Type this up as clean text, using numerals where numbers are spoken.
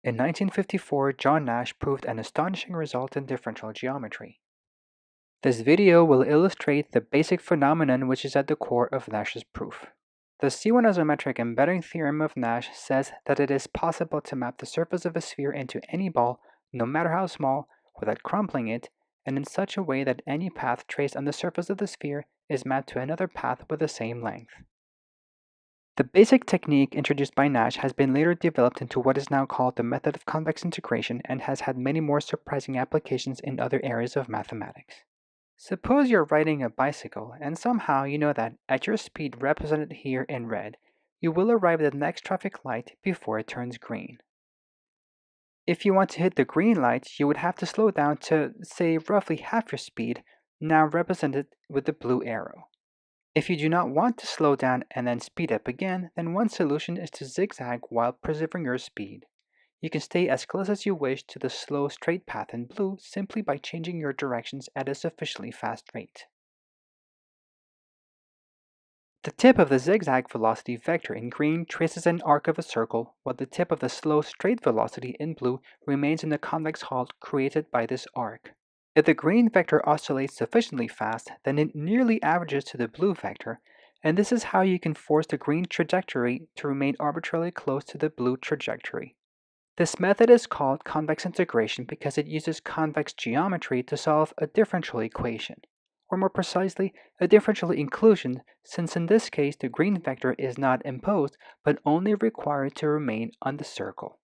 In 1954, John Nash proved an astonishing result in differential geometry. This video will illustrate the basic phenomenon which is at the core of Nash's proof. The C1 isometric embedding theorem of Nash says that it is possible to map the surface of a sphere into any ball, no matter how small, without crumpling it, and in such a way that any path traced on the surface of the sphere is mapped to another path with the same length. The basic technique introduced by Nash has been later developed into what is now called the method of convex integration and has had many more surprising applications in other areas of mathematics. Suppose you're riding a bicycle and somehow you know that at your speed represented here in red, you will arrive at the next traffic light before it turns green. If you want to hit the green light, you would have to slow down to, say, roughly half your speed, now represented with the blue arrow. If you do not want to slow down and then speed up again, then one solution is to zigzag while preserving your speed. You can stay as close as you wish to the slow straight path in blue simply by changing your directions at a sufficiently fast rate. The tip of the zigzag velocity vector in green traces an arc of a circle, while the tip of the slow straight velocity in blue remains in the convex halt created by this arc. If the green vector oscillates sufficiently fast, then it nearly averages to the blue vector, and this is how you can force the green trajectory to remain arbitrarily close to the blue trajectory. This method is called convex integration because it uses convex geometry to solve a differential equation, or more precisely, a differential inclusion, since in this case the green vector is not imposed but only required to remain on the circle.